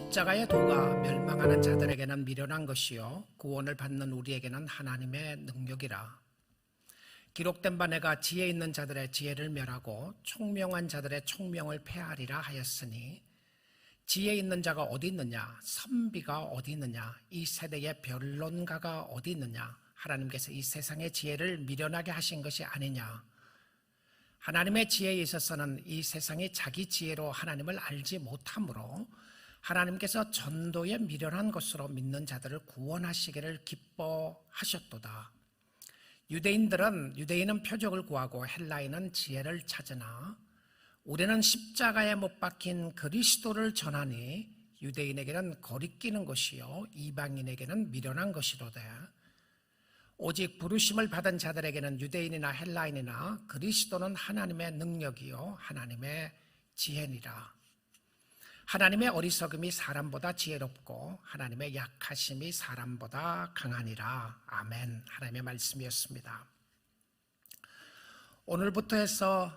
십자가의 도가 멸망하는 자들에게는 미련한 것이요 구원을 받는 우리에게는 하나님의 능력이라. 기록된 바 내가 지혜 있는 자들의 지혜를 멸하고 총명한 자들의 총명을 폐하리라 하였으니, 지혜 있는 자가 어디 있느냐, 선비가 어디 있느냐, 이 세대의 변론가가 어디 있느냐. 하나님께서 이 세상의 지혜를 미련하게 하신 것이 아니냐. 하나님의 지혜에 있어서는 이 세상이 자기 지혜로 하나님을 알지 못하므로 하나님께서 전도에 미련한 것으로 믿는 자들을 구원하시기를 기뻐하셨도다. 유대인은 표적을 구하고 헬라인은 지혜를 찾으나 우리는 십자가에 못 박힌 그리스도를 전하니 유대인에게는 거리끼는 것이요 이방인에게는 미련한 것이로되, 오직 부르심을 받은 자들에게는 유대인이나 헬라인이나 그리스도는 하나님의 능력이요 하나님의 지혜니라. 하나님의 어리석음이 사람보다 지혜롭고 하나님의 약하심이 사람보다 강하니라. 아멘. 하나님의 말씀이었습니다. 오늘부터 해서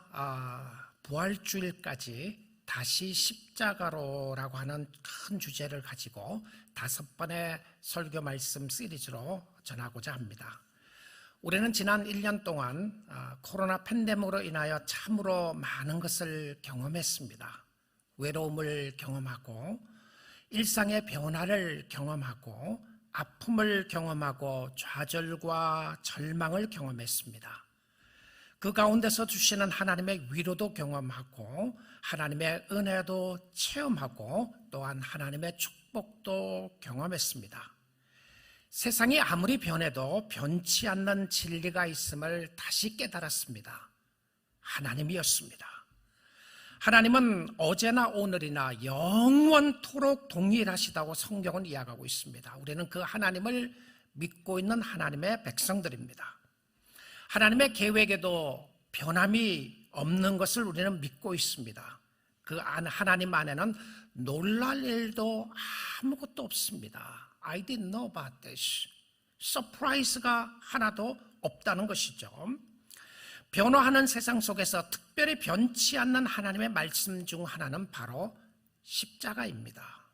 부활주일까지 다시 십자가로라고 하는 큰 주제를 가지고 5번의 설교 말씀 시리즈로 전하고자 합니다. 우리는 지난 1년 동안 코로나 팬데믹으로 인하여 참으로 많은 것을 경험했습니다. 외로움을 경험하고 일상의 변화를 경험하고 아픔을 경험하고 좌절과 절망을 경험했습니다. 그 가운데서 주시는 하나님의 위로도 경험하고 하나님의 은혜도 체험하고 또한 하나님의 축복도 경험했습니다. 세상이 아무리 변해도 변치 않는 진리가 있음을 다시 깨달았습니다. 하나님이었습니다. 하나님은 어제나 오늘이나 영원토록 동일하시다고 성경은 이야기하고 있습니다. 우리는 그 하나님을 믿고 있는 하나님의 백성들입니다. 하나님의 계획에도 변함이 없는 것을 우리는 믿고 있습니다. 그 하나님 안에는 놀랄 일도 아무것도 없습니다. I didn't know about this. 서프라이즈가 하나도 없다는 것이죠. 변화하는 세상 속에서 특별히 변치 않는 하나님의 말씀 중 하나는 바로 십자가입니다.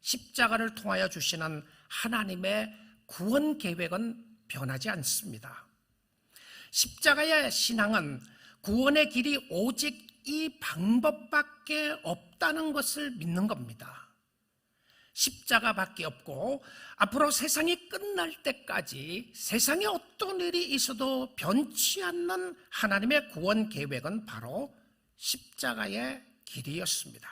십자가를 통하여 주시는 하나님의 구원 계획은 변하지 않습니다. 십자가의 신앙은 구원의 길이 오직 이 방법밖에 없다는 것을 믿는 겁니다. 십자가밖에 없고 앞으로 세상이 끝날 때까지 세상에 어떤 일이 있어도 변치 않는 하나님의 구원 계획은 바로 십자가의 길이었습니다.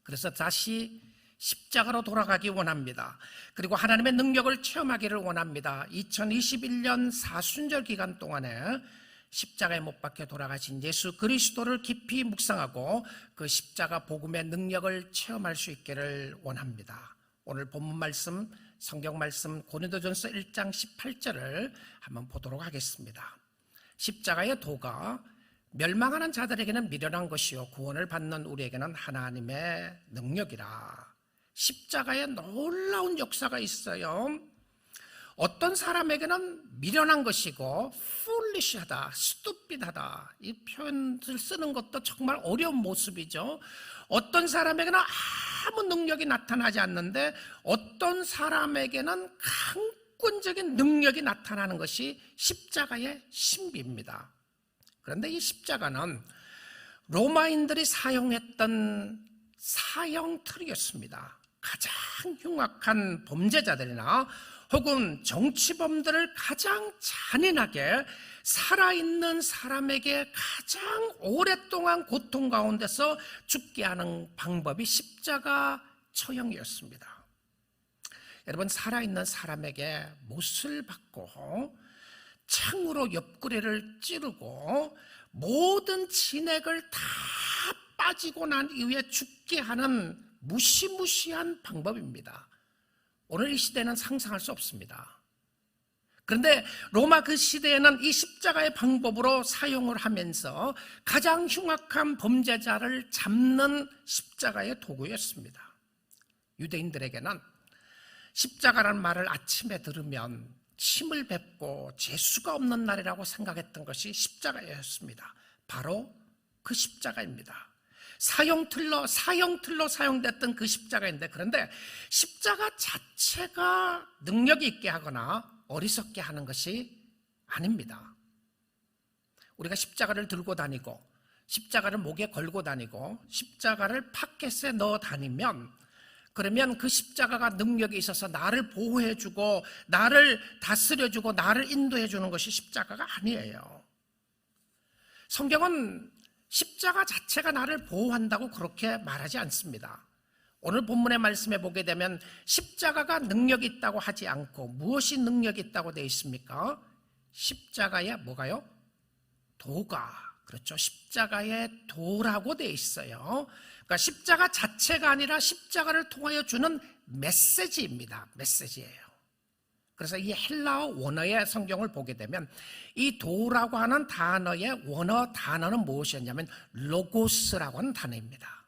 그래서 다시 십자가로 돌아가기 원합니다. 그리고 하나님의 능력을 체험하기를 원합니다. 2021년 사순절 기간 동안에 십자가에 못 박혀 돌아가신 예수 그리스도를 깊이 묵상하고 그 십자가 복음의 능력을 체험할 수 있기를 원합니다. 오늘 본문 말씀, 성경 말씀 고린도전서 1장 18절을 한번 보도록 하겠습니다. 십자가의 도가 멸망하는 자들에게는 미련한 것이요 구원을 받는 우리에게는 하나님의 능력이라. 십자가에 놀라운 역사가 있어요. 어떤 사람에게는 미련한 것이고 foolish하다, stupid하다, 이 표현을 쓰는 것도 정말 어려운 모습이죠. 어떤 사람에게는 아무 능력이 나타나지 않는데 어떤 사람에게는 강권적인 능력이 나타나는 것이 십자가의 신비입니다. 그런데 이 십자가는 로마인들이 사용했던 사형틀이었습니다. 가장 흉악한 범죄자들이나 혹은 정치범들을 가장 잔인하게 살아있는 사람에게 가장 오랫동안 고통 가운데서 죽게 하는 방법이 십자가 처형이었습니다. 여러분, 살아있는 사람에게 못을 박고 창으로 옆구리를 찌르고 모든 진액을 다 빠지고 난 이후에 죽게 하는 무시무시한 방법입니다. 오늘 이 시대는 상상할 수 없습니다. 그런데 로마 그 시대에는 이 십자가의 방법으로 사용을 하면서 가장 흉악한 범죄자를 잡는 십자가의 도구였습니다. 유대인들에게는 십자가라는 말을 아침에 들으면 침을 뱉고 재수가 없는 날이라고 생각했던 것이 십자가였습니다. 바로 그 십자가입니다. 사형틀로 사용됐던 그 십자가인데, 그런데 십자가 자체가 능력이 있게 하거나 어리석게 하는 것이 아닙니다. 우리가 십자가를 들고 다니고 십자가를 목에 걸고 다니고 십자가를 파켓에 넣어 다니면, 그러면 그 십자가가 능력이 있어서 나를 보호해주고 나를 다스려주고 나를 인도해주는 것이 십자가가 아니에요. 성경은 십자가 자체가 나를 보호한다고 그렇게 말하지 않습니다. 오늘 본문의 말씀에 보게 되면 십자가가 능력이 있다고 하지 않고 무엇이 능력이 있다고 되어 있습니까? 십자가의 뭐가요? 도가, 그렇죠. 십자가의 도라고 되어 있어요. 그러니까 십자가 자체가 아니라 십자가를 통하여 주는 메시지입니다. 메시지예요. 그래서 이 헬라어 원어의 성경을 보게 되면 이 도라고 하는 단어의 원어 단어는 무엇이었냐면 로고스라고 하는 단어입니다.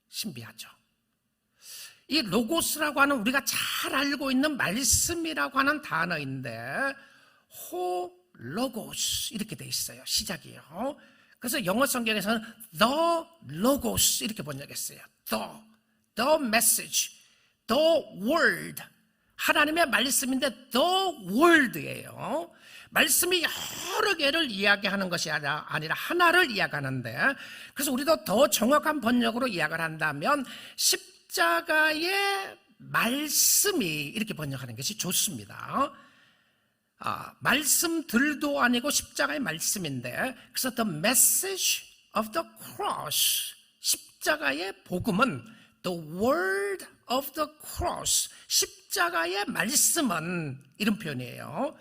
신비하죠. 이 로고스라고 하는 우리가 잘 알고 있는 말씀이라고 하는 단어인데 호 로고스 이렇게 돼 있어요. 시작이요. 그래서 영어 성경에서는 the logos 이렇게 번역했어요. the message, the word. 하나님의 말씀인데 the word예요. 말씀이 여러 개를 이야기하는 것이 아니라 하나를 이야기하는데, 그래서 우리도 더 정확한 번역으로 이야기를 한다면 십자가의 말씀이 이렇게 번역하는 것이 좋습니다. 말씀들도 아니고 십자가의 말씀인데, 그래서 the message of the cross, 십자가의 복음은 the word of the cross, 십자가의 말씀은 이런 표현이에요.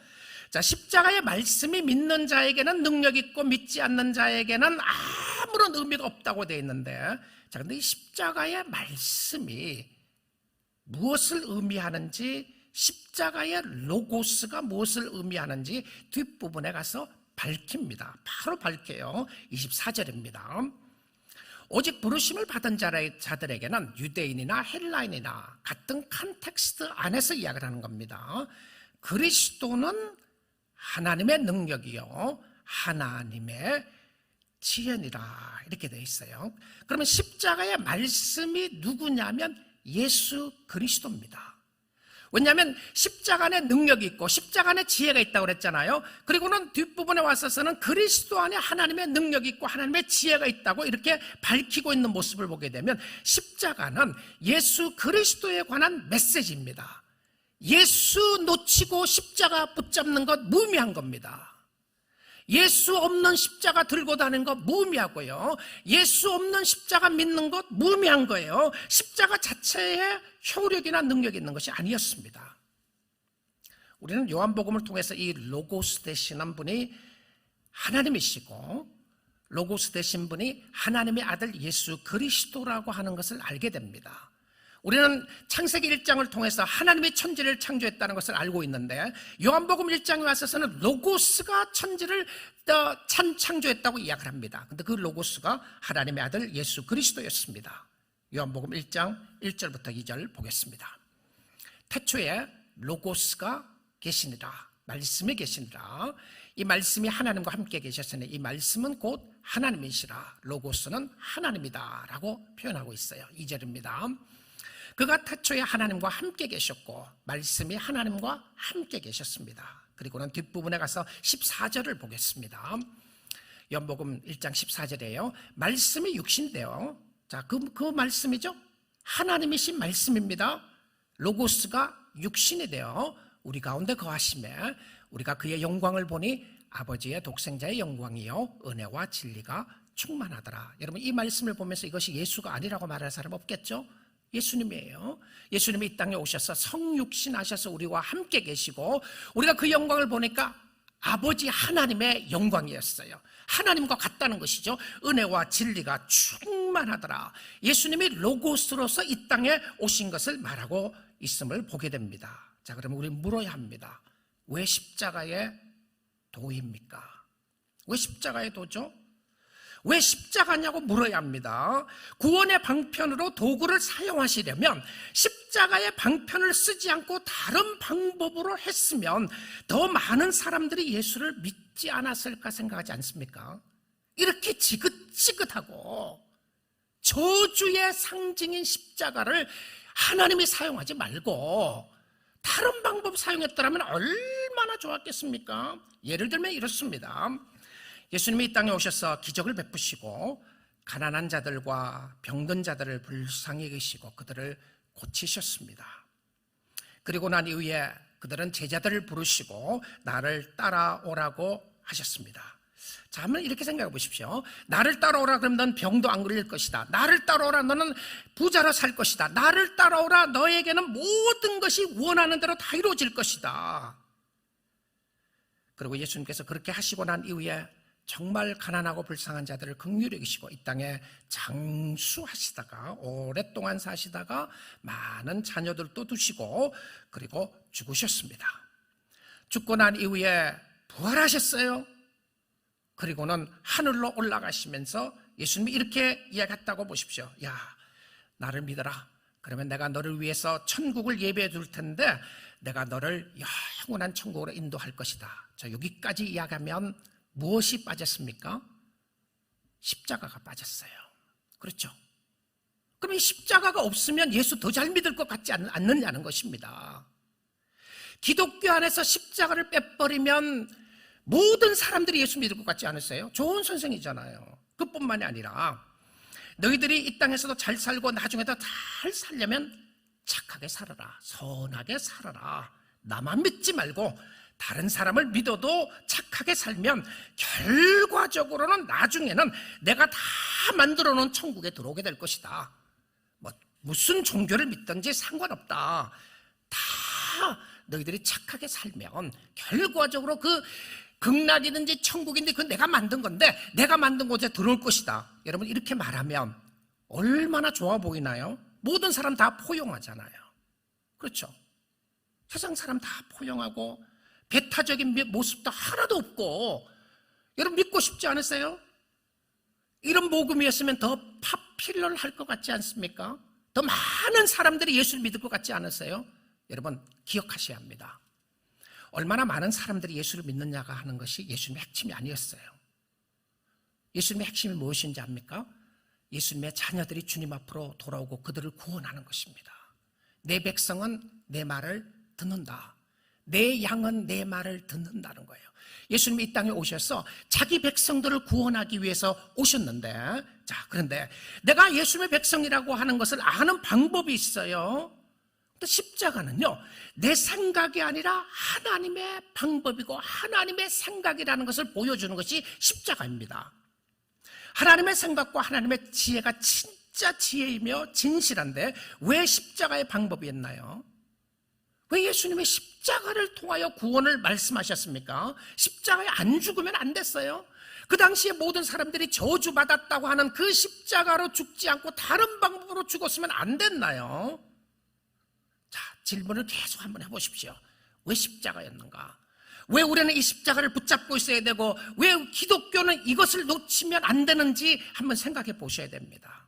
자, 십자가의 말씀이 믿는 자에게는 능력 있고 믿지 않는 자에게는 아무런 의미가 없다고 되어 있는데, 자, 근데 이 십자가의 말씀이 무엇을 의미하는지, 십자가의 로고스가 무엇을 의미하는지 뒷부분에 가서 밝힙니다. 바로 밝혀요. 24절입니다. 오직 부르심을 받은 자들에게는 유대인이나 헬라인이나 같은 컨텍스트 안에서 이야기를 하는 겁니다. 그리스도는 하나님의 능력이요 하나님의 지혜니라 이렇게 되어 있어요. 그러면 십자가의 말씀이 누구냐면 예수 그리스도입니다. 왜냐하면 십자가 안에 능력이 있고 십자가 안에 지혜가 있다고 그랬잖아요. 그리고는 뒷부분에 와서는 그리스도 안에 하나님의 능력이 있고 하나님의 지혜가 있다고 이렇게 밝히고 있는 모습을 보게 되면 십자가는 예수 그리스도에 관한 메시지입니다. 예수 놓치고 십자가 붙잡는 것 무의미한 겁니다. 예수 없는 십자가 들고 다니는 것 무의미하고요. 예수 없는 십자가 믿는 것 무의미한 거예요. 십자가 자체에 효력이나 능력이 있는 것이 아니었습니다. 우리는 요한복음을 통해서 이 로고스 되시는 분이 하나님이시고 로고스 되신 분이 하나님의 아들 예수 그리스도라고 하는 것을 알게 됩니다. 우리는 창세기 1장을 통해서 하나님이 천지를 창조했다는 것을 알고 있는데 요한복음 1장에 와서는 로고스가 천지를 창조했다고 이야기를 합니다. 그런데 그 로고스가 하나님의 아들 예수 그리스도였습니다. 요한복음 1장 1절부터 2절 보겠습니다. 태초에 로고스가 계시니라, 말씀이 계시니라. 이 말씀이 하나님과 함께 계셨으니 이 말씀은 곧 하나님이시라. 로고스는 하나님이다 라고 표현하고 있어요. 2절입니다. 그가 태초에 하나님과 함께 계셨고 말씀이 하나님과 함께 계셨습니다. 그리고는 뒷부분에 가서 14절을 보겠습니다. 요한복음 1장 14절이에요. 말씀이 육신되어, 자, 그 말씀이죠. 하나님이신 말씀입니다. 로고스가 육신이 되어 우리 가운데 거하시매 우리가 그의 영광을 보니 아버지의 독생자의 영광이요 은혜와 진리가 충만하더라. 여러분, 이 말씀을 보면서 이것이 예수가 아니라고 말할 사람 없겠죠? 예수님이에요. 예수님이 이 땅에 오셔서 성육신 하셔서 우리와 함께 계시고 우리가 그 영광을 보니까 아버지 하나님의 영광이었어요. 하나님과 같다는 것이죠. 은혜와 진리가 충만하더라. 예수님이 로고스로서 이 땅에 오신 것을 말하고 있음을 보게 됩니다. 자, 그러면 우리 물어야 합니다. 왜 십자가의 도입니까? 왜 십자가의 도죠? 왜 십자가냐고 물어야 합니다. 구원의 방편으로 도구를 사용하시려면 십자가의 방편을 쓰지 않고 다른 방법으로 했으면 더 많은 사람들이 예수를 믿지 않았을까 생각하지 않습니까? 이렇게 지긋지긋하고 저주의 상징인 십자가를 하나님이 사용하지 말고 다른 방법 사용했더라면 얼마나 좋았겠습니까? 예를 들면 이렇습니다. 예수님이 이 땅에 오셔서 기적을 베푸시고 가난한 자들과 병든 자들을 불쌍히 여기시고 그들을 고치셨습니다. 그리고 난 이후에 그들은 제자들을 부르시고 나를 따라오라고 하셨습니다. 자, 한번 이렇게 생각해 보십시오. 나를 따라오라 그러면 넌 병도 안 걸릴 것이다. 나를 따라오라 너는 부자로 살 것이다. 나를 따라오라 너에게는 모든 것이 원하는 대로 다 이루어질 것이다. 그리고 예수님께서 그렇게 하시고 난 이후에 정말 가난하고 불쌍한 자들을 긍휼히 여기시고 이 땅에 장수하시다가 오랫동안 사시다가 많은 자녀들도 두시고 그리고 죽으셨습니다. 죽고 난 이후에 부활하셨어요. 그리고는 하늘로 올라가시면서 예수님이 이렇게 이야기했다고 보십시오. 야, 나를 믿어라. 그러면 내가 너를 위해서 천국을 예배해 줄 텐데 내가 너를 영원한 천국으로 인도할 것이다. 자, 여기까지 이야기하면 무엇이 빠졌습니까? 십자가가 빠졌어요. 그렇죠? 그럼 이 십자가가 없으면 예수 더 잘 믿을 것 같지 않느냐는 것입니다. 기독교 안에서 십자가를 빼버리면 모든 사람들이 예수 믿을 것 같지 않으세요? 좋은 선생이잖아요. 그뿐만이 아니라 너희들이 이 땅에서도 잘 살고 나중에도 잘 살려면 착하게 살아라. 선하게 살아라. 나만 믿지 말고 다른 사람을 믿어도 착하게 살면 결과적으로는 나중에는 내가 다 만들어 놓은 천국에 들어오게 될 것이다. 무슨 종교를 믿든지 상관없다. 다 너희들이 착하게 살면 결과적으로 그 극락이든지 천국인데 그건 내가 만든 건데 내가 만든 곳에 들어올 것이다. 여러분 이렇게 말하면 얼마나 좋아 보이나요? 모든 사람 다 포용하잖아요. 그렇죠? 세상 사람 다 포용하고 배타적인 모습도 하나도 없고 여러분 믿고 싶지 않으세요? 이런 복음이었으면 더 파필러를 할 것 같지 않습니까? 더 많은 사람들이 예수를 믿을 것 같지 않으세요? 여러분 기억하셔야 합니다. 얼마나 많은 사람들이 예수를 믿느냐가 하는 것이 예수님의 핵심이 아니었어요. 예수님의 핵심이 무엇인지 압니까? 예수님의 자녀들이 주님 앞으로 돌아오고 그들을 구원하는 것입니다. 내 백성은 내 말을 듣는다. 내 양은 내 말을 듣는다는 거예요. 예수님이 이 땅에 오셔서 자기 백성들을 구원하기 위해서 오셨는데, 자, 그런데 내가 예수님의 백성이라고 하는 것을 아는 방법이 있어요. 십자가는요, 내 생각이 아니라 하나님의 방법이고 하나님의 생각이라는 것을 보여주는 것이 십자가입니다. 하나님의 생각과 하나님의 지혜가 진짜 지혜이며 진실한데 왜 십자가의 방법이었나요? 왜 예수님이 십자가를 통하여 구원을 말씀하셨습니까? 십자가에 안 죽으면 안 됐어요. 그 당시에 모든 사람들이 저주받았다고 하는 그 십자가로 죽지 않고 다른 방법으로 죽었으면 안 됐나요? 자, 질문을 계속 한번 해보십시오. 왜 십자가였는가? 왜 우리는 이 십자가를 붙잡고 있어야 되고 왜 기독교는 이것을 놓치면 안 되는지 한번 생각해 보셔야 됩니다.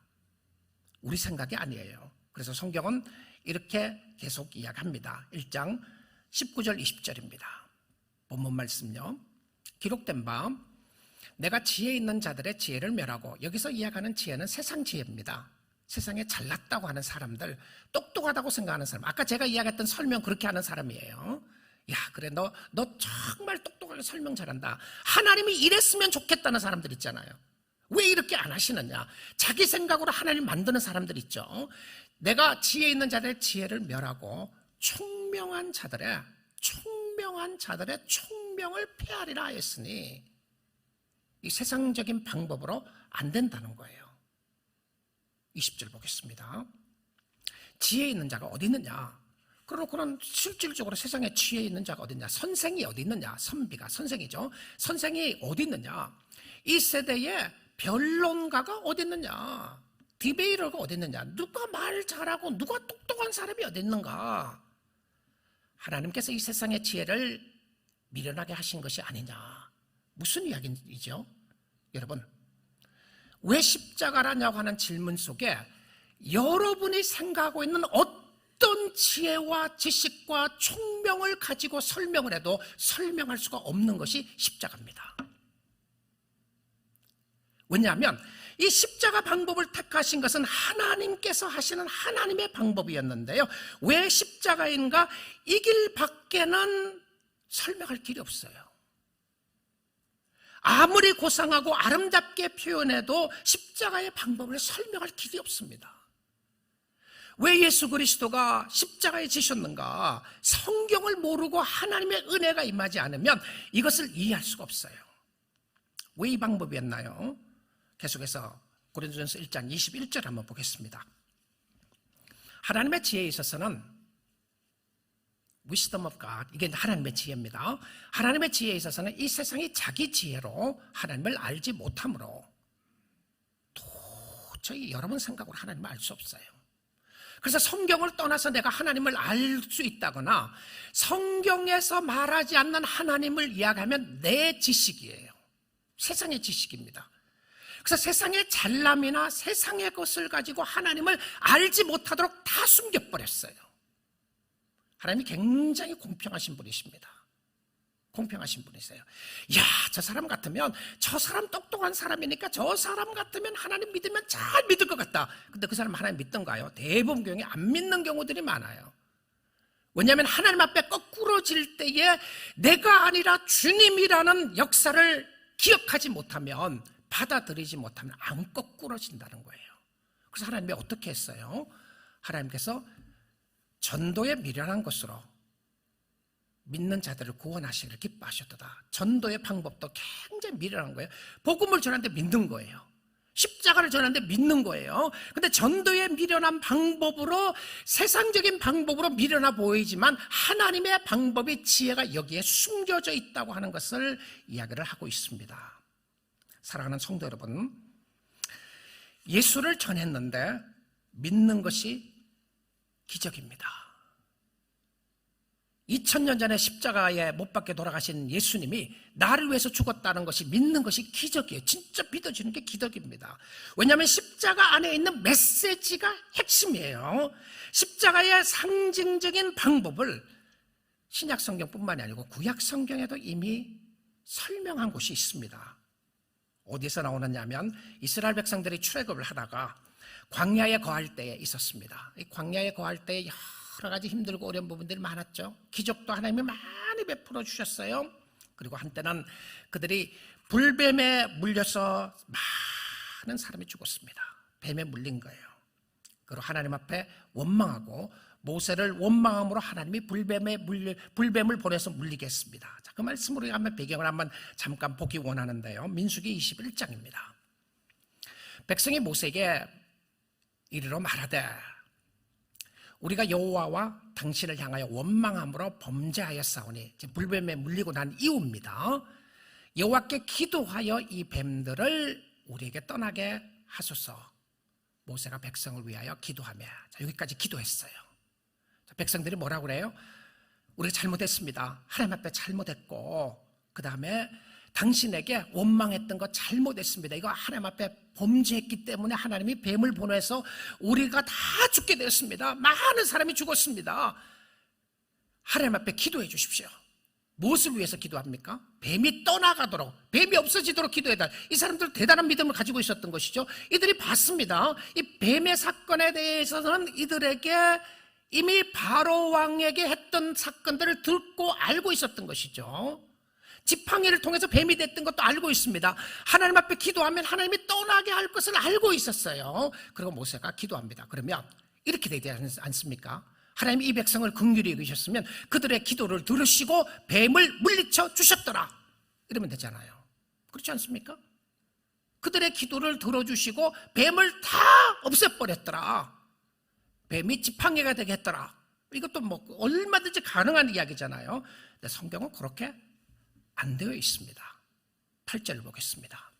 우리 생각이 아니에요. 그래서 성경은 이렇게 계속 이야기합니다. 1장 19절 20절입니다. 본문 말씀요. 기록된 바 내가 지혜 있는 자들의 지혜를 멸하고, 여기서 이야기하는 지혜는 세상 지혜입니다. 세상에 잘났다고 하는 사람들, 똑똑하다고 생각하는 사람, 아까 제가 이야기했던 설명 그렇게 하는 사람이에요. 야, 그래 너 정말 똑똑하게 설명 잘한다. 하나님이 이랬으면 좋겠다는 사람들 있잖아요. 왜 이렇게 안 하시느냐? 자기 생각으로 하나님 만드는 사람들 있죠. 내가 지혜 있는 자들의 지혜를 멸하고 총명한 자들의 총명을 폐하리라 했으니, 이 세상적인 방법으로 안 된다는 거예요. 20절 보겠습니다. 지혜 있는 자가 어디 있느냐? 그러고는 실질적으로 세상에 지혜 있는 자가 어디 있냐? 선생이 어디 있느냐? 선비가 선생이죠. 선생이 어디 있느냐? 이 세대에 변론가가 어디 있느냐? 디베이터가 어디 있느냐? 누가 말 잘하고 누가 똑똑한 사람이 어디 있는가? 하나님께서 이 세상의 지혜를 미련하게 하신 것이 아니냐? 무슨 이야기이죠? 여러분, 왜 십자가라냐고 하는 질문 속에 여러분이 생각하고 있는 어떤 지혜와 지식과 총명을 가지고 설명을 해도 설명할 수가 없는 것이 십자가입니다. 왜냐하면 이 십자가 방법을 택하신 것은 하나님께서 하시는 하나님의 방법이었는데요. 왜 십자가인가? 이 길 밖에는 설명할 길이 없어요. 아무리 고상하고 아름답게 표현해도 십자가의 방법을 설명할 길이 없습니다. 왜 예수 그리스도가 십자가에 지셨는가? 성경을 모르고 하나님의 은혜가 임하지 않으면 이것을 이해할 수가 없어요. 왜 이 방법이었나요? 계속해서 고린도전서 1장 21절 한번 보겠습니다. 하나님의 지혜에 있어서는 wisdom of God, 이게 하나님의 지혜입니다. 하나님의 지혜에 있어서는 이 세상이 자기 지혜로 하나님을 알지 못하므로 도저히 여러분 생각으로 하나님을 알 수 없어요. 그래서 성경을 떠나서 내가 하나님을 알 수 있다거나 성경에서 말하지 않는 하나님을 이야기하면 내 지식이에요. 세상의 지식입니다. 그래서 세상의 잘남이나 세상의 것을 가지고 하나님을 알지 못하도록 다 숨겨버렸어요. 하나님이 굉장히 공평하신 분이십니다. 공평하신 분이세요. 야, 저 사람 같으면, 저 사람 똑똑한 사람이니까 저 사람 같으면 하나님 믿으면 잘 믿을 것 같다. 근데 그 사람 하나님 믿던가요? 대부분 경우에 안 믿는 경우들이 많아요. 왜냐하면 하나님 앞에 거꾸러질 때에 내가 아니라 주님이라는 역사를 기억하지 못하면, 받아들이지 못하면 안 거꾸러진다는 거예요. 그래서 하나님이 어떻게 했어요? 하나님께서 전도에 미련한 것으로 믿는 자들을 구원하시기를 기뻐하셨도다. 전도의 방법도 굉장히 미련한 거예요. 복음을 전하는데 믿는 거예요. 십자가를 전하는데 믿는 거예요. 근데 전도의 미련한 방법으로, 세상적인 방법으로 미련해 보이지만 하나님의 방법이, 지혜가 여기에 숨겨져 있다고 하는 것을 이야기를 하고 있습니다. 사랑하는 성도 여러분, 예수를 전했는데 믿는 것이 기적입니다. 2000년 전에 십자가에 못 박혀 돌아가신 예수님이 나를 위해서 죽었다는 것이, 믿는 것이 기적이에요. 진짜 믿어지는 게 기적입니다. 왜냐하면 십자가 안에 있는 메시지가 핵심이에요. 십자가의 상징적인 방법을 신약 성경뿐만이 아니고 구약 성경에도 이미 설명한 곳이 있습니다. 어디서 나오느냐 하면 이스라엘 백성들이 출애굽을 하다가 광야에 거할 때에 있었습니다. 이 광야에 거할 때에 여러 가지 힘들고 어려운 부분들이 많았죠. 기적도 하나님이 많이 베풀어 주셨어요. 그리고 한때는 그들이 불뱀에 물려서 많은 사람이 죽었습니다. 뱀에 물린 거예요. 그리고 하나님 앞에 원망하고, 모세를 원망함으로 하나님이 불뱀을 보내서 물리게 했습니다. 자, 그 말씀으로 한번 배경을 한번 잠깐 보기 원하는데요. 민수기 21장입니다. 백성이 모세에게 이르러 말하되, 우리가 여호와와 당신을 향하여 원망함으로 범죄하였사오니, 불뱀에 물리고 난 이후입니다. 여호와께 기도하여 이 뱀들을 우리에게 떠나게 하소서. 모세가 백성을 위하여 기도하며, 자, 여기까지 기도했어요. 자, 백성들이 뭐라고 그래요? 우리가 잘못했습니다. 하나님 앞에 잘못했고, 그 다음에 당신에게 원망했던 거 잘못했습니다. 이거 하나님 앞에 범죄했기 때문에 하나님이 뱀을 보내서 우리가 다 죽게 되었습니다. 많은 사람이 죽었습니다. 하나님 앞에 기도해 주십시오. 무엇을 위해서 기도합니까? 뱀이 떠나가도록, 뱀이 없어지도록 기도해달라. 이 사람들 대단한 믿음을 가지고 있었던 것이죠. 이들이 봤습니다. 이 뱀의 사건에 대해서는 이들에게 이미 바로 왕에게 했던 사건들을 듣고 알고 있었던 것이죠. 지팡이를 통해서 뱀이 됐던 것도 알고 있습니다. 하나님 앞에 기도하면 하나님이 떠나게 할 것을 알고 있었어요. 그리고 모세가 기도합니다. 그러면 이렇게 되지 않습니까? 하나님이 이 백성을 긍휼히 여기셨으면 그들의 기도를 들으시고 뱀을 물리쳐 주셨더라, 이러면 되잖아요. 그렇지 않습니까? 그들의 기도를 들어주시고 뱀을 다 없애버렸더라, 뱀이 지팡이가 되게 했더라. 이것도 뭐 얼마든지 가능한 이야기잖아요. 근데 성경은 그렇게 안 되어 있습니다. 8절을 보겠습니다.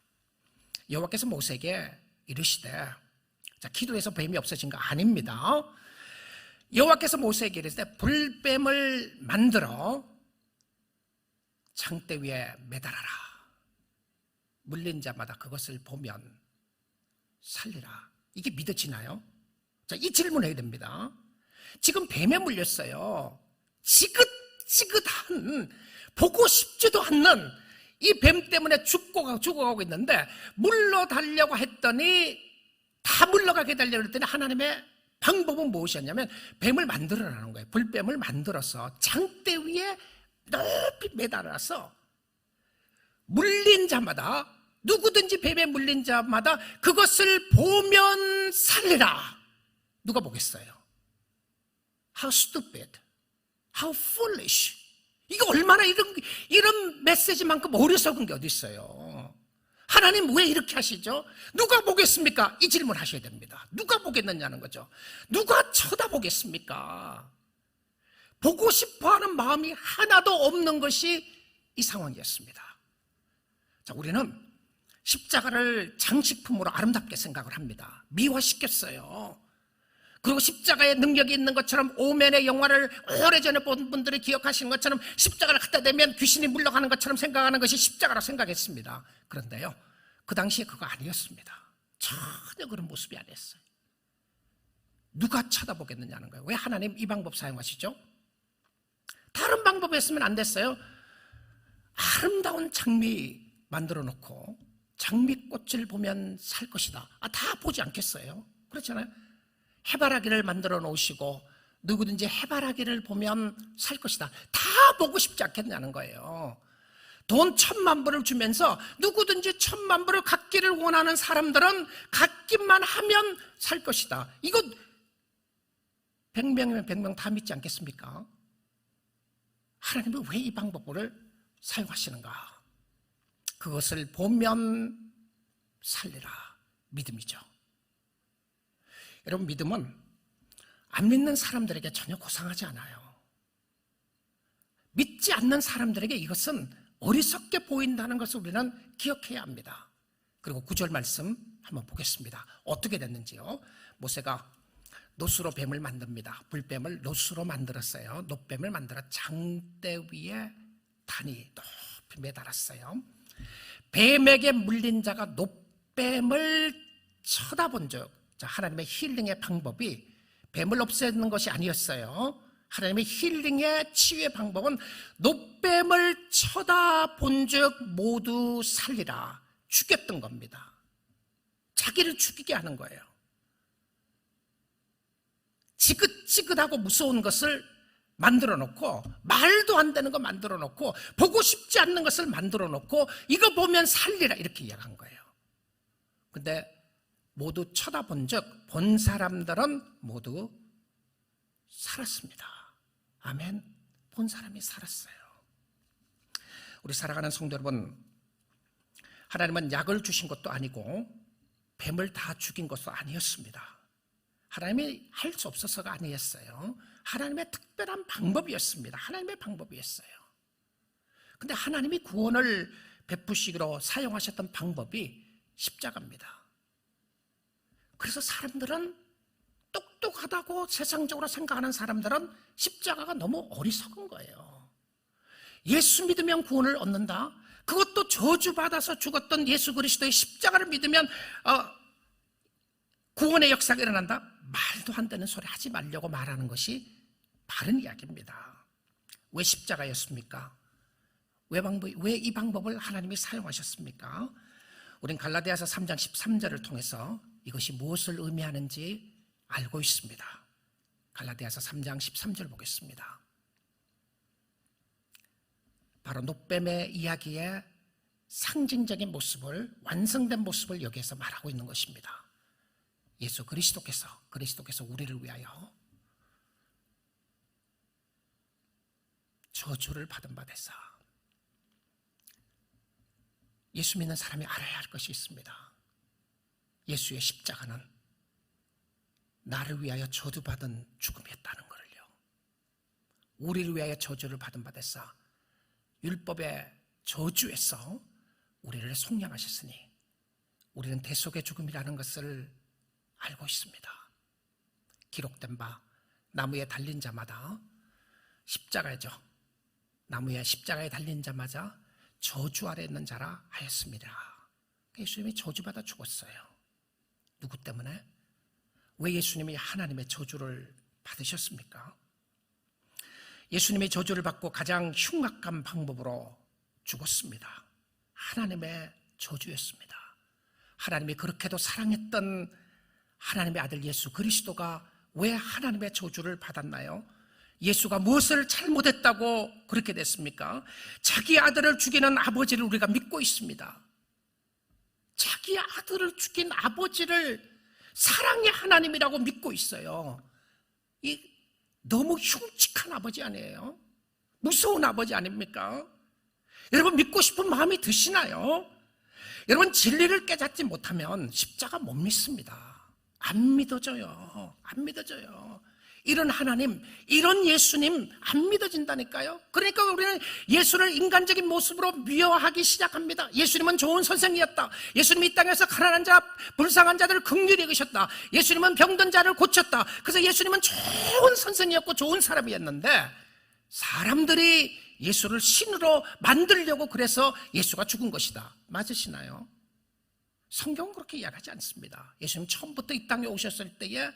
여호와께서 모세에게 이르시되, 자, 기도해서 뱀이 없어진 거 아닙니다. 여호와께서 모세에게 이르시되, 불뱀을 만들어 창대 위에 매달아라. 물린 자마다 그것을 보면 살리라. 이게 믿어지나요? 자, 이 질문을 해야 됩니다. 지금 뱀에 물렸어요. 지긋지긋한, 보고 싶지도 않는 이 뱀 때문에 죽어가고 있는데 물러달려고 했더니 다 물러가게 달려고 했더니 하나님의 방법은 무엇이었냐면 뱀을 만들어라는 거예요. 불뱀을 만들어서 장대 위에 높이 매달아서 물린 자마다, 누구든지 뱀에 물린 자마다 그것을 보면 살리라. 누가 보겠어요? How stupid, how foolish. 이거 얼마나 이런 메시지만큼 어리석은 게 어디 있어요? 하나님 왜 이렇게 하시죠? 누가 보겠습니까? 이 질문 하셔야 됩니다. 누가 보겠느냐는 거죠. 누가 쳐다보겠습니까? 보고 싶어하는 마음이 하나도 없는 것이 이 상황이었습니다. 자, 우리는 십자가를 장식품으로 아름답게 생각을 합니다. 미화시켰어요. 그리고 십자가의 능력이 있는 것처럼 오맨의 영화를 오래전에 본 분들이 기억하시는 것처럼 십자가를 갖다 대면 귀신이 물러가는 것처럼 생각하는 것이 십자가라고 생각했습니다. 그런데요, 그 당시에 그거 아니었습니다. 전혀 그런 모습이 아니었어요. 누가 쳐다보겠느냐는 거예요. 왜 하나님 이 방법 사용하시죠? 다른 방법이었으면 안 됐어요. 아름다운 장미 만들어 놓고 장미꽃을 보면 살 것이다. 다 보지 않겠어요? 그렇잖아요. 해바라기를 만들어 놓으시고 누구든지 해바라기를 보면 살 것이다. 다 보고 싶지 않겠냐는 거예요. 돈 1,000만 불을 주면서 누구든지 1,000만 불을 갖기를 원하는 사람들은 갖기만 하면 살 것이다. 이거 100명이면 100명 다 믿지 않겠습니까? 하나님은 왜 이 방법을 사용하시는가? 그것을 보면 살리라. 믿음이죠. 여러분, 믿음은 안 믿는 사람들에게 전혀 고상하지 않아요. 믿지 않는 사람들에게 이것은 어리석게 보인다는 것을 우리는 기억해야 합니다. 그리고 9절 말씀 한번 보겠습니다. 어떻게 됐는지요. 모세가 노수로 뱀을 만듭니다. 불뱀을 노수로 만들었어요. 노뱀을 만들어 장대 위에 단이 높이 매달았어요. 뱀에게 물린 자가 노뱀을 쳐다본 적, 하나님의 힐링의 방법이 뱀을 없애는 것이 아니었어요. 하나님의 힐링의 치유의 방법은 노뱀을 쳐다본 적 모두 살리라. 죽였던 겁니다. 자기를 죽이게 하는 거예요. 지긋지긋하고 무서운 것을 만들어 놓고, 말도 안 되는 거 만들어 놓고, 보고 싶지 않는 것을 만들어 놓고, 이거 보면 살리라 이렇게 이야기한 거예요. 근데 모두 쳐다본 적, 본 사람들은 모두 살았습니다. 아멘. 본 사람이 살았어요. 우리 살아가는 성도 여러분, 하나님은 약을 주신 것도 아니고 뱀을 다 죽인 것도 아니었습니다. 하나님이 할 수 없어서가 아니었어요. 하나님의 특별한 방법이었습니다. 하나님의 방법이었어요. 근데 하나님이 구원을 베푸시기로 사용하셨던 방법이 십자가입니다. 그래서 사람들은, 똑똑하다고 세상적으로 생각하는 사람들은 십자가가 너무 어리석은 거예요. 예수 믿으면 구원을 얻는다? 그것도 저주받아서 죽었던 예수 그리스도의 십자가를 믿으면 구원의 역사가 일어난다? 말도 안 되는 소리 하지 말려고 말하는 것이 바른 이야기입니다. 왜 십자가였습니까? 왜 이 방법을 하나님이 사용하셨습니까? 우린 갈라디아서 3장 13절을 통해서 이것이 무엇을 의미하는지 알고 있습니다. 갈라디아서 3장 13절 보겠습니다. 바로 노뱀의 이야기의 상징적인 모습을, 완성된 모습을 여기에서 말하고 있는 것입니다. 예수 그리스도께서 우리를 위하여 저주를 받은 바 되사. 예수 믿는 사람이 알아야 할 것이 있습니다. 예수의 십자가는 나를 위하여 저주받은 죽음이었다는 것을요. 우리를 위하여 저주를 받은 바 되사 율법의 저주에서 우리를 속량하셨으니 우리는 대속의 죽음이라는 것을 알고 있습니다. 기록된 바 나무에 달린 자마다 십자가죠. 나무에 십자가에 달린 자마다 저주 아래 있는 자라 하였습니다. 예수님이 저주받아 죽었어요. 누구 때문에? 왜 예수님이 하나님의 저주를 받으셨습니까? 예수님이 저주를 받고 가장 흉악한 방법으로 죽었습니다. 하나님의 저주였습니다. 하나님이 그렇게도 사랑했던 하나님의 아들 예수 그리스도가 왜 하나님의 저주를 받았나요? 예수가 무엇을 잘못했다고 그렇게 됐습니까? 자기 아들을 죽이는 아버지를 우리가 믿고 있습니다. 자기 아들을 죽인 아버지를 사랑의 하나님이라고 믿고 있어요. 이 너무 흉측한 아버지 아니에요? 무서운 아버지 아닙니까? 여러분 믿고 싶은 마음이 드시나요? 여러분 진리를 깨닫지 못하면 십자가 못 믿습니다. 안 믿어져요. 안 믿어져요. 이런 하나님, 이런 예수님 안 믿어진다니까요. 그러니까 우리는 예수를 인간적인 모습으로 미워하기 시작합니다. 예수님은 좋은 선생이었다. 예수님이 이 땅에서 가난한 자, 불쌍한 자들을 긍휼히 여기셨다. 예수님은 병든 자를 고쳤다. 그래서 예수님은 좋은 선생이었고 좋은 사람이었는데 사람들이 예수를 신으로 만들려고 그래서 예수가 죽은 것이다. 맞으시나요? 성경은 그렇게 이야기하지 않습니다. 예수님 처음부터 이 땅에 오셨을 때에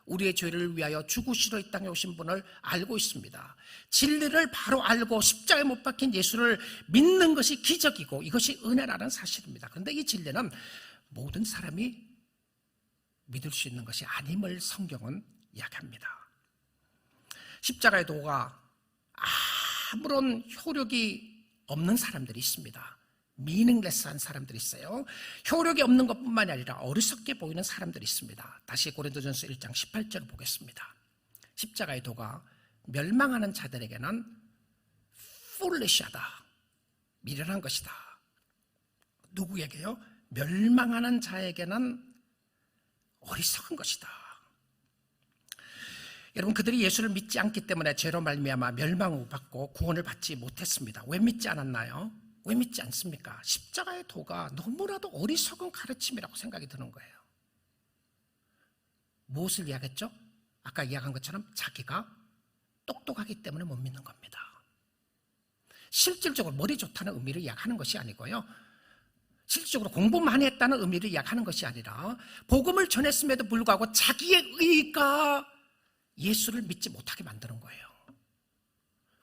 우리의 죄를 위하여 죽으시러 이 땅에 오신 분을 알고 있습니다. 진리를 바로 알고 십자가에 못 박힌 예수를 믿는 것이 기적이고 이것이 은혜라는 사실입니다. 그런데 이 진리는 모든 사람이 믿을 수 있는 것이 아님을 성경은 이야기합니다. 십자가의 도가 아무런 효력이 없는 사람들이 있습니다. 미닝레스한 사람들이 있어요. 효력이 없는 것뿐만이 아니라 어리석게 보이는 사람들이 있습니다. 다시 고린도전서 1장 18절을 보겠습니다. 십자가의 도가 멸망하는 자들에게는 foolish하다, 미련한 것이다. 누구에게요? 멸망하는 자에게는 어리석은 것이다. 여러분 그들이 예수를 믿지 않기 때문에 죄로 말미암아 멸망을 받고 구원을 받지 못했습니다. 왜 믿지 않았나요? 왜 믿지 않습니까? 십자가의 도가 너무나도 어리석은 가르침이라고 생각이 드는 거예요. 무엇을 이야기했죠? 아까 이야기한 것처럼 자기가 똑똑하기 때문에 못 믿는 겁니다. 실질적으로 머리 좋다는 의미를 이야기하는 것이 아니고요. 실질적으로 공부 많이 했다는 의미를 이야기하는 것이 아니라 복음을 전했음에도 불구하고 자기의 의가 예수를 믿지 못하게 만드는 거예요.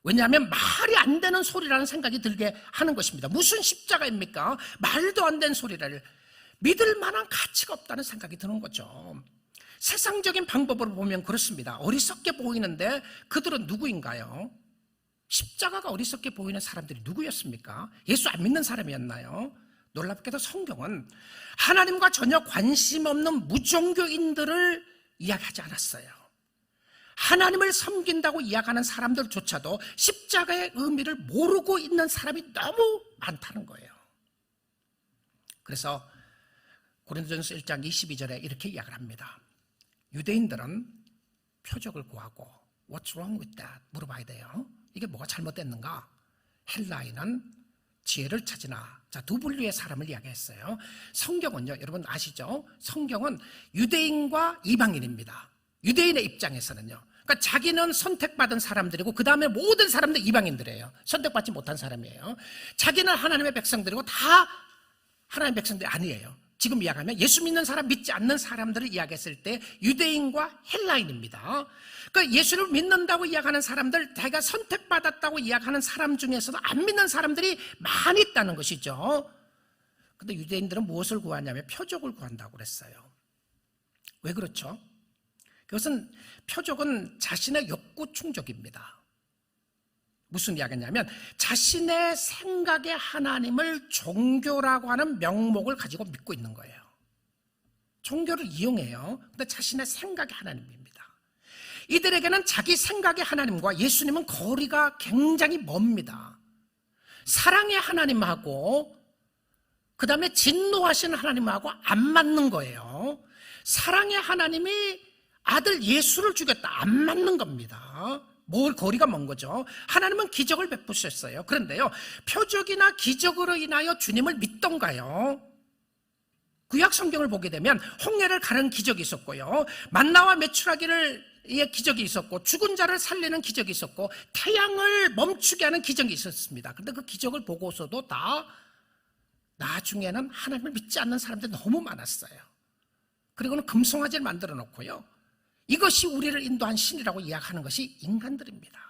왜냐하면 말이 안 되는 소리라는 생각이 들게 하는 것입니다. 무슨 십자가입니까? 말도 안 되는 소리를 믿을 만한 가치가 없다는 생각이 드는 거죠. 세상적인 방법으로 보면 그렇습니다. 어리석게 보이는데 그들은 누구인가요? 십자가가 어리석게 보이는 사람들이 누구였습니까? 예수 안 믿는 사람이었나요? 놀랍게도 성경은 하나님과 전혀 관심 없는 무종교인들을 이야기하지 않았어요. 하나님을 섬긴다고 이야기하는 사람들조차도 십자가의 의미를 모르고 있는 사람이 너무 많다는 거예요. 그래서 고린도전서 1장 22절에 이렇게 이야기를 합니다. 유대인들은 표적을 구하고 What's wrong with that? 물어봐야 돼요. 이게 뭐가 잘못됐는가? 헬라인은 지혜를 찾으나. 자, 두 분류의 사람을 이야기했어요. 성경은요, 여러분 아시죠? 성경은 유대인과 이방인입니다. 유대인의 입장에서는요. 그러니까 자기는 선택받은 사람들이고 그 다음에 모든 사람들 이방인들이에요. 선택받지 못한 사람이에요. 자기는 하나님의 백성들이고 다 하나님의 백성들이 아니에요. 지금 이야기하면 예수 믿는 사람, 믿지 않는 사람들을 이야기했을 때 유대인과 헬라인입니다. 그러니까 예수를 믿는다고 이야기하는 사람들, 자기가 선택받았다고 이야기하는 사람 중에서도 안 믿는 사람들이 많이 있다는 것이죠. 그런데 유대인들은 무엇을 구하냐면 표적을 구한다고 그랬어요. 왜 그렇죠? 그것은 표적은 자신의 욕구 충족입니다. 무슨 이야기냐면 자신의 생각의 하나님을 종교라고 하는 명목을 가지고 믿고 있는 거예요. 종교를 이용해요. 근데 자신의 생각의 하나님입니다. 이들에게는 자기 생각의 하나님과 예수님은 거리가 굉장히 멉니다. 사랑의 하나님하고 그 다음에 진노하시는 하나님하고 안 맞는 거예요. 사랑의 하나님이 아들 예수를 죽였다. 안 맞는 겁니다. 뭘 거리가 먼 거죠. 하나님은 기적을 베푸셨어요. 그런데요, 표적이나 기적으로 인하여 주님을 믿던가요? 구약 성경을 보게 되면 홍해를 가른 기적이 있었고요, 만나와 메추라기의 기적이 있었고, 죽은 자를 살리는 기적이 있었고, 태양을 멈추게 하는 기적이 있었습니다. 그런데 그 기적을 보고서도 다 나중에는 하나님을 믿지 않는 사람들이 너무 많았어요. 그리고는 금송아지를 만들어 놓고요, 이것이 우리를 인도한 신이라고 이야기하는 것이 인간들입니다.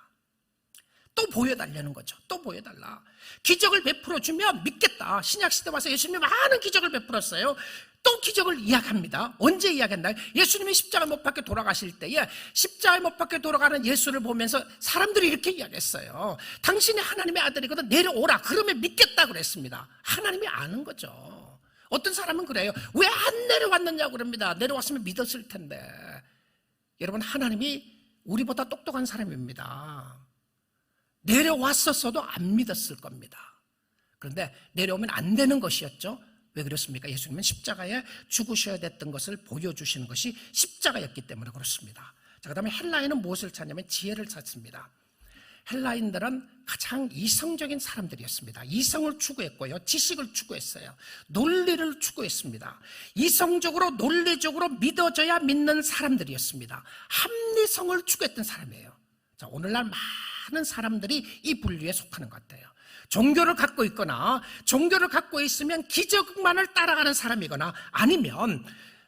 또 보여달라는 거죠. 또 보여달라. 기적을 베풀어주면 믿겠다. 신약시대 와서 예수님이 많은 기적을 베풀었어요. 또 기적을 이야기합니다. 언제 이야기했나요? 예수님이 십자가 못 박혀 돌아가실 때에 십자가 못 박혀 돌아가는 예수를 보면서 사람들이 이렇게 이야기했어요. 당신이 하나님의 아들이거든 내려오라. 그러면 믿겠다 그랬습니다. 하나님이 아는 거죠. 어떤 사람은 그래요. 왜 안 내려왔느냐고 그럽니다. 내려왔으면 믿었을 텐데. 여러분, 하나님이 우리보다 똑똑한 사람입니다. 내려왔었어도 안 믿었을 겁니다. 그런데 내려오면 안 되는 것이었죠. 왜 그렇습니까? 예수님은 십자가에 죽으셔야 됐던 것을 보여주시는 것이 십자가였기 때문에 그렇습니다. 자, 그 다음에 헬라인은 무엇을 찾냐면 지혜를 찾습니다. 헬라인들은 가장 이성적인 사람들이었습니다. 이성을 추구했고요. 지식을 추구했어요. 논리를 추구했습니다. 이성적으로 논리적으로 믿어져야 믿는 사람들이었습니다. 합리성을 추구했던 사람이에요. 자, 오늘날 많은 사람들이 이 분류에 속하는 것 같아요. 종교를 갖고 있거나 종교를 갖고 있으면 기적만을 따라가는 사람이거나 아니면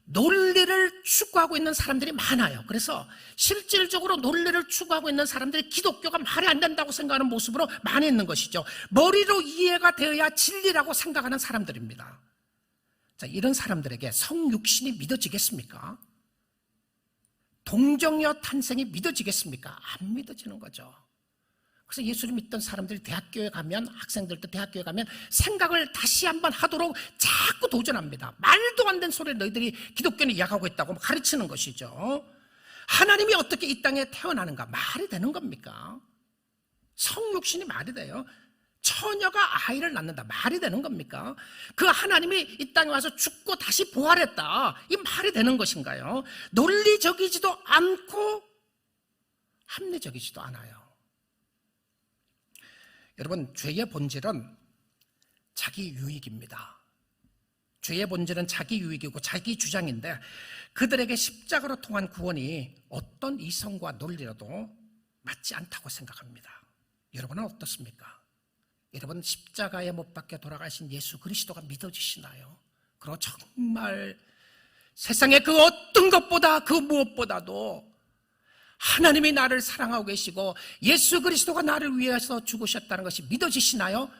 논리를 추구하고 있는 사람들이 많아요. 그래서 실질적으로 논리를 추구하고 있는 사람들이 기독교가 말이 안 된다고 생각하는 모습으로 많이 있는 것이죠. 머리로 이해가 되어야 진리라고 생각하는 사람들입니다. 자, 이런 사람들에게 성육신이 믿어지겠습니까? 동정녀 탄생이 믿어지겠습니까? 안 믿어지는 거죠. 그래서 예수를 믿던 사람들이 대학교에 가면, 학생들도 대학교에 가면 생각을 다시 한번 하도록 자꾸 도전합니다. 말도 안 되는 소리를 너희들이 기독교는 이야기하고 있다고 가르치는 것이죠. 하나님이 어떻게 이 땅에 태어나는가? 말이 되는 겁니까? 성육신이 말이 돼요? 처녀가 아이를 낳는다. 말이 되는 겁니까? 그 하나님이 이 땅에 와서 죽고 다시 부활했다. 이 말이 되는 것인가요? 논리적이지도 않고 합리적이지도 않아요. 여러분, 죄의 본질은 자기 유익입니다. 죄의 본질은 자기 유익이고 자기 주장인데 그들에게 십자가로 통한 구원이 어떤 이성과 논리로도 맞지 않다고 생각합니다. 여러분은 어떻습니까? 여러분, 십자가에 못 박혀 돌아가신 예수 그리스도가 믿어지시나요? 그리고 정말 세상의 그 어떤 것보다 그 무엇보다도 하나님이 나를 사랑하고 계시고 예수 그리스도가 나를 위해서 죽으셨다는 것이 믿어지시나요?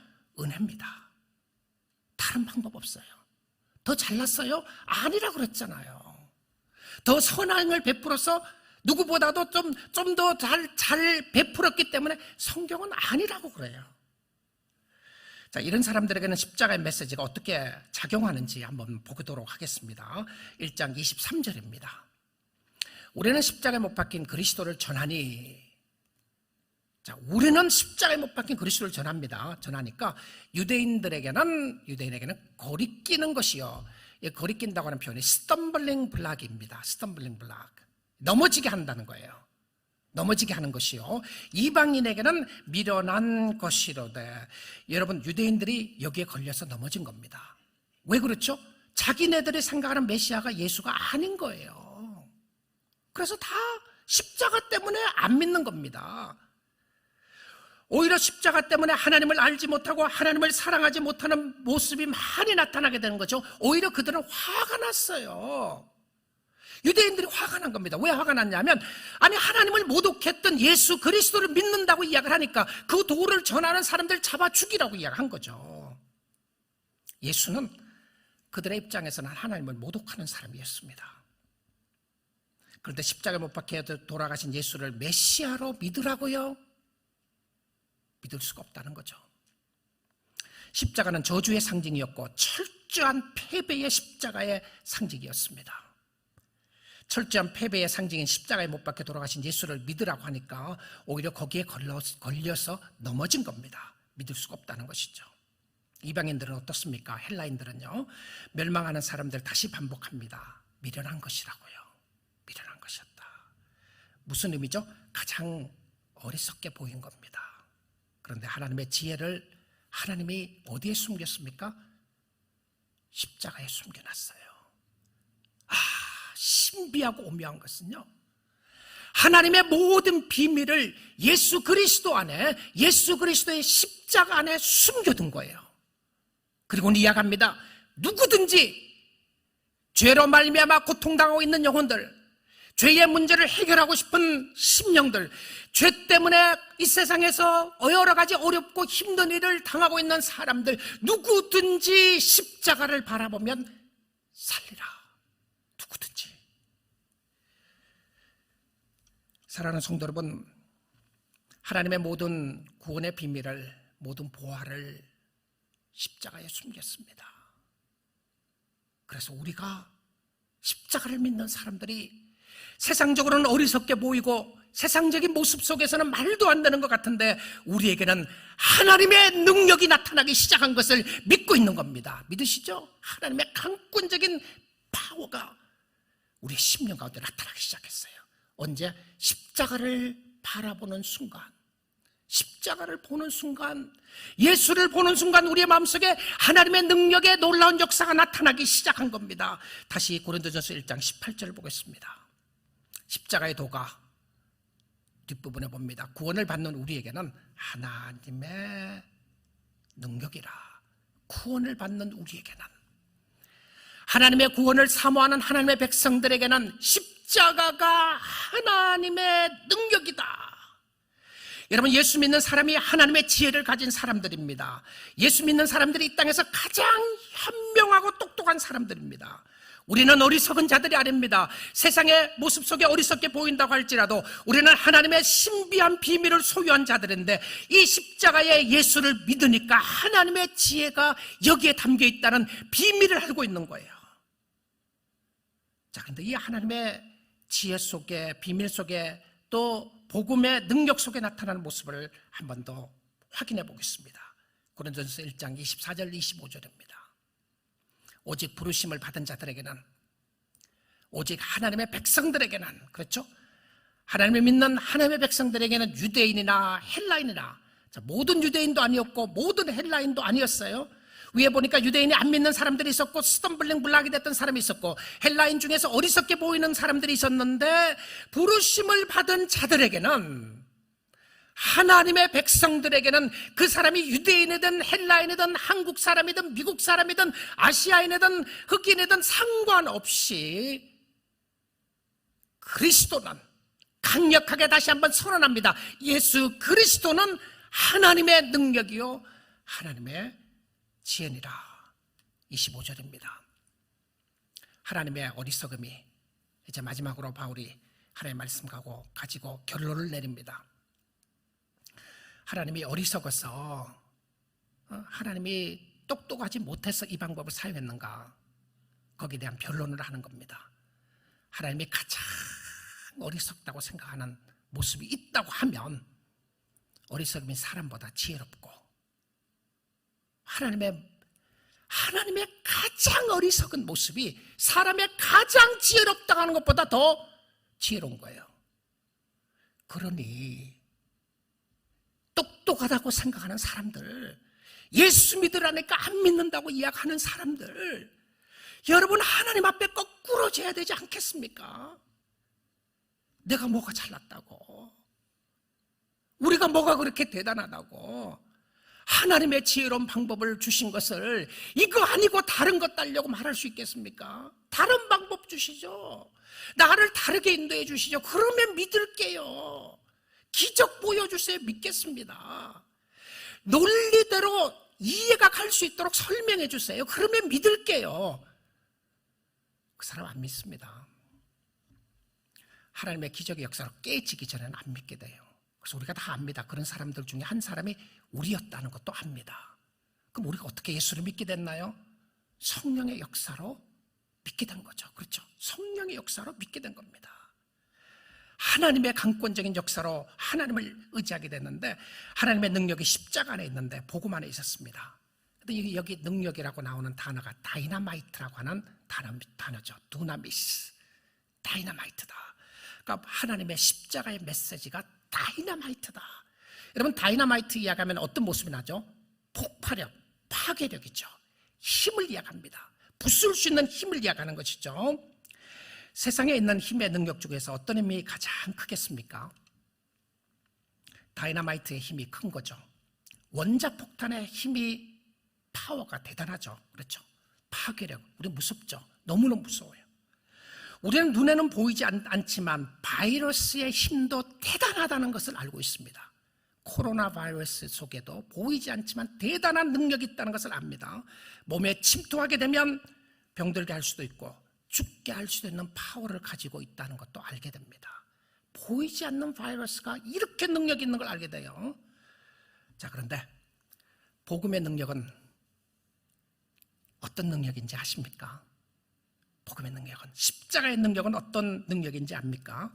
은혜입니다. 다른 방법 없어요. 더 잘났어요? 아니라 그랬잖아요. 더 선행을 베풀어서 누구보다도 좀 더 잘 베풀었기 때문에 성경은 아니라고 그래요. 자, 이런 사람들에게는 십자가의 메시지가 어떻게 작용하는지 한번 보도록 하겠습니다. 1장 23절입니다. 우리는 십자가에 못 박힌 그리스도를 전하니, 자, 우리는 십자가에 못 박힌 그리스도를 전합니다. 전하니까 유대인에게는 거리끼는 것이요. 거리낀다고 하는 표현이 스텀블링 블락입니다. 스텀블링 블락. 넘어지게 한다는 거예요. 넘어지게 하는 것이요. 이방인에게는 미련한 것이로되. 여러분, 유대인들이 여기에 걸려서 넘어진 겁니다. 왜 그렇죠? 자기네들이 생각하는 메시아가 예수가 아닌 거예요. 그래서 다 십자가 때문에 안 믿는 겁니다. 오히려 십자가 때문에 하나님을 알지 못하고 하나님을 사랑하지 못하는 모습이 많이 나타나게 되는 거죠. 오히려 그들은 화가 났어요. 유대인들이 화가 난 겁니다. 왜 화가 났냐면, 아니, 하나님을 모독했던 예수 그리스도를 믿는다고 이야기를 하니까 그 도를 전하는 사람들 잡아 죽이라고 이야기한 거죠. 예수는 그들의 입장에서는 하나님을 모독하는 사람이었습니다. 그런데 십자가에 못 박혀 돌아가신 예수를 메시아로 믿으라고요? 믿을 수가 없다는 거죠. 십자가는 저주의 상징이었고 철저한 패배의 십자가의 상징이었습니다. 철저한 패배의 상징인 십자가에 못 박혀 돌아가신 예수를 믿으라고 하니까 오히려 거기에 걸려서 넘어진 겁니다. 믿을 수가 없다는 것이죠. 이방인들은 어떻습니까? 헬라인들은요, 멸망하는 사람들 다시 반복합니다. 미련한 것이라고요. 미련한 것이었다. 무슨 의미죠? 가장 어리석게 보인 겁니다. 그런데 하나님의 지혜를 하나님이 어디에 숨겼습니까? 십자가에 숨겨놨어요. 신비하고 오묘한 것은요, 하나님의 모든 비밀을 예수 그리스도 안에, 예수 그리스도의 십자가 안에 숨겨둔 거예요. 그리고는 이야기합니다. 누구든지 죄로 말미암아 고통당하고 있는 영혼들, 죄의 문제를 해결하고 싶은 심령들, 죄 때문에 이 세상에서 여러 가지 어렵고 힘든 일을 당하고 있는 사람들, 누구든지 십자가를 바라보면 살리라. 누구든지. 사랑하는 성도 여러분, 하나님의 모든 구원의 비밀을, 모든 보화를 십자가에 숨겼습니다. 그래서 우리가 십자가를 믿는 사람들이 세상적으로는 어리석게 보이고 세상적인 모습 속에서는 말도 안 되는 것 같은데 우리에게는 하나님의 능력이 나타나기 시작한 것을 믿고 있는 겁니다. 믿으시죠? 하나님의 강권적인 파워가 우리의 심령 가운데 나타나기 시작했어요. 언제? 십자가를 바라보는 순간, 십자가를 보는 순간, 예수를 보는 순간 우리의 마음속에 하나님의 능력의 놀라운 역사가 나타나기 시작한 겁니다. 다시 고린도전서 1장 18절을 보겠습니다. 십자가의 도가 뒷부분에 봅니다. 구원을 받는 우리에게는 하나님의 능력이라. 구원을 받는 우리에게는, 하나님의 구원을 사모하는 하나님의 백성들에게는 십자가가 하나님의 능력이다. 여러분, 예수 믿는 사람이 하나님의 지혜를 가진 사람들입니다. 예수 믿는 사람들이 이 땅에서 가장 현명하고 똑똑한 사람들입니다. 우리는 어리석은 자들이 아닙니다. 세상의 모습 속에 어리석게 보인다고 할지라도 우리는 하나님의 신비한 비밀을 소유한 자들인데 이 십자가의 예수를 믿으니까 하나님의 지혜가 여기에 담겨 있다는 비밀을 알고 있는 거예요. 자, 근데 이 하나님의 지혜 속에, 비밀 속에, 또 복음의 능력 속에 나타나는 모습을 한 번 더 확인해 보겠습니다. 고린도전서 1장 24절 25절입니다. 오직 부르심을 받은 자들에게는, 오직 하나님의 백성들에게는, 그렇죠? 하나님을 믿는 하나님의 백성들에게는 유대인이나 헬라인이나, 모든 유대인도 아니었고 모든 헬라인도 아니었어요. 위에 보니까 유대인이 안 믿는 사람들이 있었고 스턴블링 블락이 됐던 사람이 있었고 헬라인 중에서 어리석게 보이는 사람들이 있었는데, 부르심을 받은 자들에게는, 하나님의 백성들에게는 그 사람이 유대인이든 헬라인이든 한국 사람이든 미국 사람이든 아시아인이든 흑인이든 상관없이 그리스도는, 강력하게 다시 한번 선언합니다, 예수 그리스도는 하나님의 능력이요 하나님의 지혜니라. 25절입니다. 하나님의 어리석음이 이제 마지막으로 바울이 하나님의 말씀 가지고 결론을 내립니다. 하나님이 어리석어서, 하나님이 똑똑하지 못해서 이 방법을 사용했는가, 거기에 대한 변론을 하는 겁니다. 하나님이 가장 어리석다고 생각하는 모습이 있다고 하면 어리석음이 사람보다 지혜롭고, 하나님의 가장 어리석은 모습이 사람의 가장 지혜롭다고 하는 것보다 더 지혜로운 거예요. 그러니 똑똑하다고 생각하는 사람들, 예수 믿으라니까 안 믿는다고 이야기하는 사람들, 여러분 하나님 앞에 거꾸로 져야 되지 않겠습니까? 내가 뭐가 잘났다고, 우리가 뭐가 그렇게 대단하다고, 하나님의 지혜로운 방법을 주신 것을 이거 아니고 다른 것 따려고 말할 수 있겠습니까? 다른 방법 주시죠. 나를 다르게 인도해 주시죠. 그러면 믿을게요. 기적 보여주세요. 믿겠습니다. 논리대로 이해가 갈 수 있도록 설명해 주세요. 그러면 믿을게요. 그 사람 안 믿습니다. 하나님의 기적의 역사로 깨지기 전에는 안 믿게 돼요. 그래서 우리가 다 압니다. 그런 사람들 중에 한 사람이 우리였다는 것도 압니다. 그럼 우리가 어떻게 예수를 믿게 됐나요? 성령의 역사로 믿게 된 거죠. 그렇죠? 성령의 역사로 믿게 된 겁니다. 하나님의 강권적인 역사로 하나님을 의지하게 됐는데, 하나님의 능력이 십자가 안에 있는데 복음 안에 있었습니다. 근데 여기 능력이라고 나오는 단어가 다이나마이트라고 하는 단어죠. 두나미스, 다이나마이트다. 그러니까 하나님의 십자가의 메시지가 다이나마이트다. 여러분, 다이나마이트 이야기하면 어떤 모습이 나죠? 폭발력, 파괴력이죠. 힘을 이야기합니다. 부술 수 있는 힘을 이야기하는 것이죠. 세상에 있는 힘의 능력 중에서 어떤 힘이 가장 크겠습니까? 다이나마이트의 힘이 큰 거죠. 원자폭탄의 힘이, 파워가 대단하죠. 그렇죠? 파괴력, 우리 무섭죠. 너무너무 무서워요. 우리는 눈에는 보이지 않지만 바이러스의 힘도 대단하다는 것을 알고 있습니다. 코로나 바이러스 속에도 보이지 않지만 대단한 능력이 있다는 것을 압니다. 몸에 침투하게 되면 병들게 할 수도 있고 죽게 할 수도 있는 파워를 가지고 있다는 것도 알게 됩니다. 보이지 않는 바이러스가 이렇게 능력이 있는 걸 알게 돼요. 자, 그런데 복음의 능력은 어떤 능력인지 아십니까? 복음의 능력은, 십자가의 능력은 어떤 능력인지 압니까?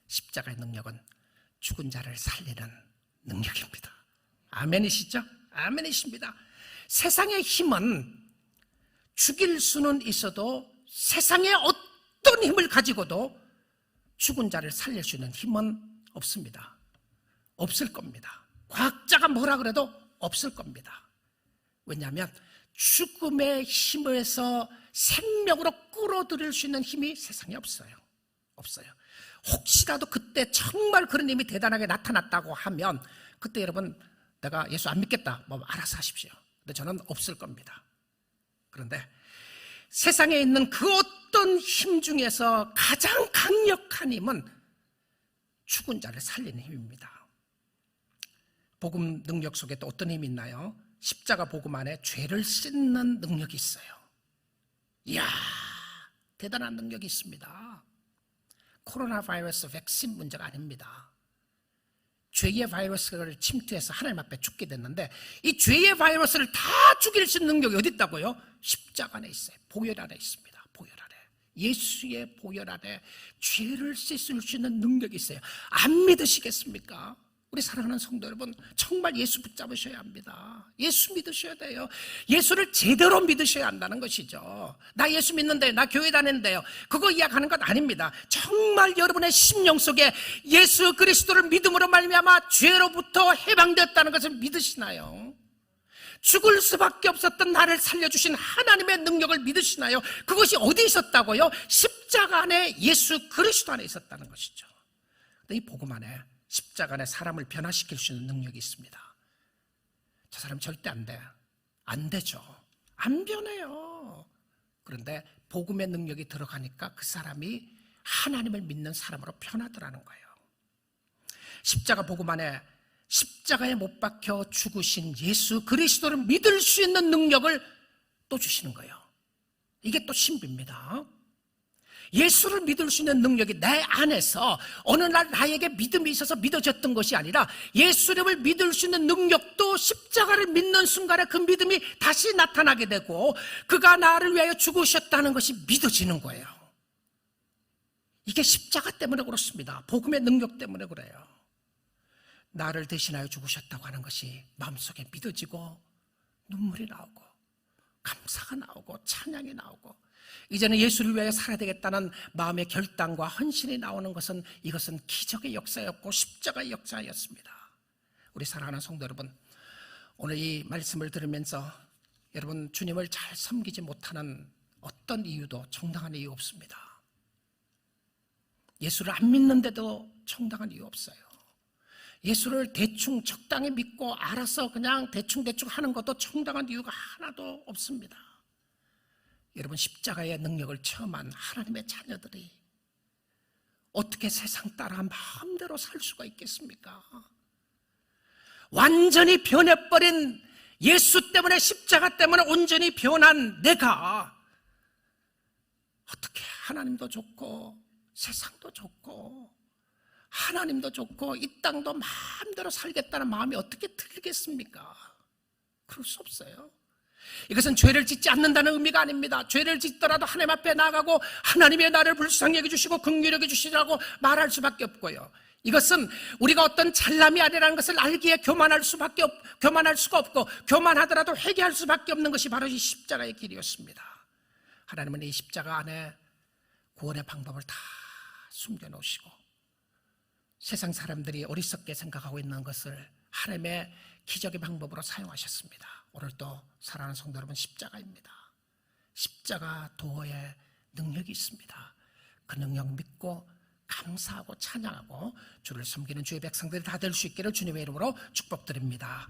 십자가의 능력은 죽은 자를 살리는 능력입니다. 아멘이시죠? 아멘이십니다. 세상의 힘은 죽일 수는 있어도 세상의 어떤 힘을 가지고도 죽은 자를 살릴 수 있는 힘은 없습니다. 없을 겁니다. 과학자가 뭐라 그래도 없을 겁니다. 왜냐하면 죽음의 힘에서 생명으로 끌어들일 수 있는 힘이 세상에 없어요. 없어요. 혹시라도 그때 정말 그런 힘이 대단하게 나타났다고 하면 그때 여러분 내가 예수 안 믿겠다 뭐 알아서 하십시오. 근데 저는 없을 겁니다. 그런데 세상에 있는 그 어떤 힘 중에서 가장 강력한 힘은 죽은 자를 살리는 힘입니다. 복음 능력 속에 또 어떤 힘이 있나요? 십자가 복음 안에 죄를 씻는 능력이 있어요. 이야, 대단한 능력이 있습니다. 코로나 바이러스 백신 문제가 아닙니다. 죄의 바이러스를 침투해서 하나님 앞에 죽게 됐는데 이 죄의 바이러스를 다 죽일 수 있는 능력이 어디 있다고요? 십자가 안에 있어요. 보혈 안에 있습니다. 보혈 안에. 예수의 보혈 안에 죄를 씻을 수 있는 능력이 있어요. 안 믿으시겠습니까? 우리 사랑하는 성도 여러분, 정말 예수 붙잡으셔야 합니다. 예수 믿으셔야 돼요. 예수를 제대로 믿으셔야 한다는 것이죠. 나 예수 믿는데, 나 교회 다니는데요, 그거 이야기하는 건 아닙니다. 정말 여러분의 심령 속에 예수 그리스도를 믿음으로 말미암아 죄로부터 해방되었다는 것을 믿으시나요? 죽을 수밖에 없었던 나를 살려주신 하나님의 능력을 믿으시나요? 그것이 어디 있었다고요? 십자가 안에 예수 그리스도 안에 있었다는 것이죠. 근데 이 복음 안에 십자가 안에 사람을 변화시킬 수 있는 능력이 있습니다. 저 사람 절대 안 돼. 안 되죠. 안 변해요. 그런데 복음의 능력이 들어가니까 그 사람이 하나님을 믿는 사람으로 변하더라는 거예요. 십자가 복음 안에 십자가에 못 박혀 죽으신 예수 그리스도를 믿을 수 있는 능력을 또 주시는 거예요. 이게 또 신비입니다. 예수를 믿을 수 있는 능력이 내 안에서 어느 날 나에게 믿음이 있어서 믿어졌던 것이 아니라 예수님을 믿을 수 있는 능력도 십자가를 믿는 순간에 그 믿음이 다시 나타나게 되고 그가 나를 위하여 죽으셨다는 것이 믿어지는 거예요. 이게 십자가 때문에 그렇습니다. 복음의 능력 때문에 그래요. 나를 대신하여 죽으셨다고 하는 것이 마음속에 믿어지고 눈물이 나오고 감사가 나오고 찬양이 나오고 이제는 예수를 위하여 살아야 되겠다는 마음의 결단과 헌신이 나오는 것은 이것은 기적의 역사였고 십자가의 역사였습니다. 우리 사랑하는 성도 여러분, 오늘 이 말씀을 들으면서 여러분 주님을 잘 섬기지 못하는 어떤 이유도 정당한 이유 없습니다. 예수를 안 믿는데도 정당한 이유 없어요. 예수를 대충 적당히 믿고 알아서 그냥 대충 하는 것도 정당한 이유가 하나도 없습니다. 여러분 십자가의 능력을 체험한 하나님의 자녀들이 어떻게 세상 따라 마음대로 살 수가 있겠습니까? 완전히 변해버린 예수 때문에 십자가 때문에 온전히 변한 내가 어떻게 하나님도 좋고 세상도 좋고 하나님도 좋고 이 땅도 마음대로 살겠다는 마음이 어떻게 들겠습니까? 그럴 수 없어요. 이것은 죄를 짓지 않는다는 의미가 아닙니다. 죄를 짓더라도 하나님 앞에 나가고 하나님의 나를 불쌍히 여겨주시고 긍휼히 여겨주시라고 말할 수밖에 없고요. 이것은 우리가 어떤 잘남이 아니라는 것을 알기에 교만할 수가 없고 교만하더라도 회개할 수밖에 없는 것이 바로 이 십자가의 길이었습니다. 하나님은 이 십자가 안에 구원의 방법을 다 숨겨놓으시고 세상 사람들이 어리석게 생각하고 있는 것을 하나님의 기적의 방법으로 사용하셨습니다. 오늘도 사랑하는 성도 여러분, 십자가입니다. 십자가 도어에 능력이 있습니다. 그 능력 믿고 감사하고 찬양하고 주를 섬기는 주의 백성들이 다 될 수 있기를 주님의 이름으로 축복드립니다.